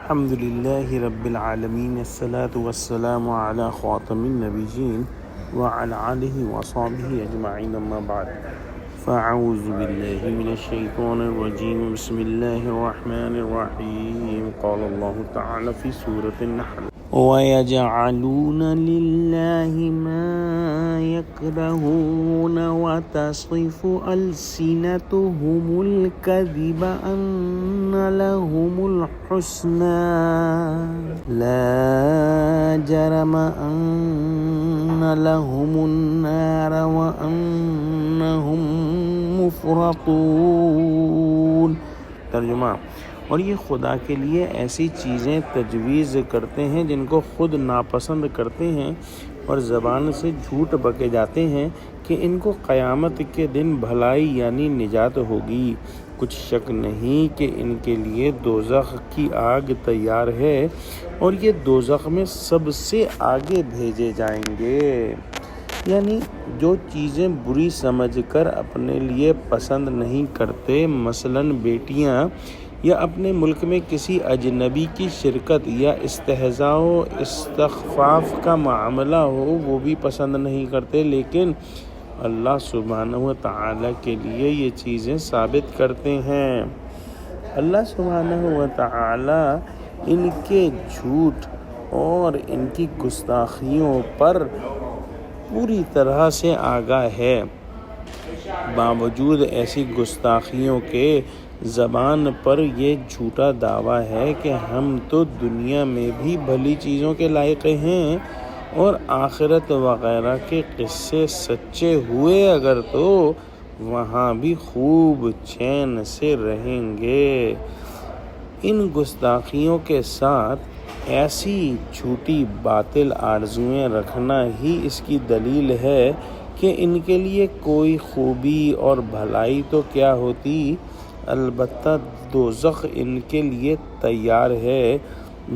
الحمد لله رب العالمين الصلاة والسلام على خاتم النبيين وعلى آله وصحبه أجمعين أما بعد فأعوذ بالله من الشيطان الرجيم بسم الله الرحمن الرحيم قال الله تعالى في سورة النحل وَيَجْعَلُونَ لِلَّهِ مَا يَكْرَهُونَ وَتَصِفُ أَلْسِنَتُهُمُ الْكَذِبَ أَنَّ لَهُمُ الْحُسْنَى لَا جَرَمَ أَنَّ لَهُمُ النَّارَ وَأَنَّهُمْ مُفْرَطُونَ۔ ترجمہ: اور یہ خدا کے لیے ایسی چیزیں تجویز کرتے ہیں جن کو خود ناپسند کرتے ہیں اور زبان سے جھوٹ بکے جاتے ہیں کہ ان کو قیامت کے دن بھلائی یعنی نجات ہوگی۔ کچھ شک نہیں کہ ان کے لیے دوزخ کی آگ تیار ہے اور یہ دوزخ میں سب سے آگے بھیجے جائیں گے۔ یعنی جو چیزیں بری سمجھ کر اپنے لیے پسند نہیں کرتے، مثلاً بیٹیاں یا اپنے ملک میں کسی اجنبی کی شرکت یا استہزاء و استخفاف کا معاملہ ہو، وہ بھی پسند نہیں کرتے، لیکن اللہ سبحانہ و تعالیٰ کے لیے یہ چیزیں ثابت کرتے ہیں۔ اللہ سبحانہ و تعالیٰ ان کے جھوٹ اور ان کی گستاخیوں پر پوری طرح سے آگاہ ہے۔ باوجود ایسی گستاخیوں کے زبان پر یہ جھوٹا دعویٰ ہے کہ ہم تو دنیا میں بھی بھلی چیزوں کے لائق ہیں اور آخرت وغیرہ کے قصے سچے ہوئے اگر تو وہاں بھی خوب چین سے رہیں گے۔ ان گستاخیوں کے ساتھ ایسی جھوٹی باطل آرزوئیں رکھنا ہی اس کی دلیل ہے کہ ان کے لیے کوئی خوبی اور بھلائی تو کیا ہوتی، البتہ دوزخ ان کے لیے تیار ہے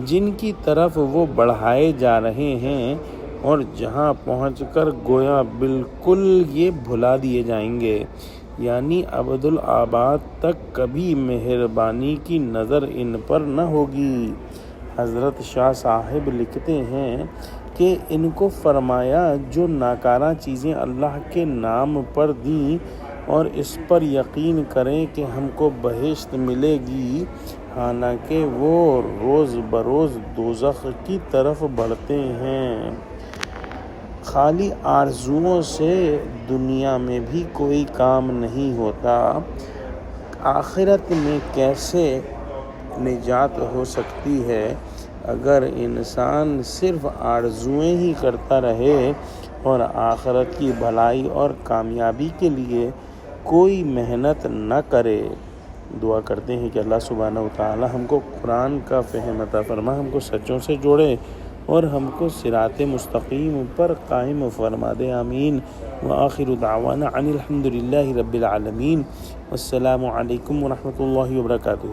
جن کی طرف وہ بڑھائے جا رہے ہیں اور جہاں پہنچ کر گویا بالکل یہ بھلا دیے جائیں گے، یعنی ابدالآباد تک کبھی مہربانی کی نظر ان پر نہ ہوگی۔ حضرت شاہ صاحب لکھتے ہیں کہ ان کو فرمایا جو ناکارہ چیزیں اللہ کے نام پر دیں اور اس پر یقین کریں کہ ہم کو بہشت ملے گی، حالانکہ وہ روز بروز دوزخ کی طرف بڑھتے ہیں۔ خالی آرزوؤں سے دنیا میں بھی کوئی کام نہیں ہوتا۔ آخرت میں کیسے نجات ہو سکتی ہے اگر انسان صرف آرزوئیں ہی کرتا رہے اور آخرت کی بھلائی اور کامیابی کے لیے کوئی محنت نہ کرے۔ دعا کرتے ہیں کہ اللہ سبحانہ و تعالی ہم کو قرآن کا فہم عطا فرما، ہم کو سچوں سے جوڑے اور ہم کو صراط مستقیم پر قائم فرما دے، آمین۔ وآخر دعوانا ان الحمد للہ رب العالمین، والسلام علیکم ورحمۃ اللہ وبرکاتہ۔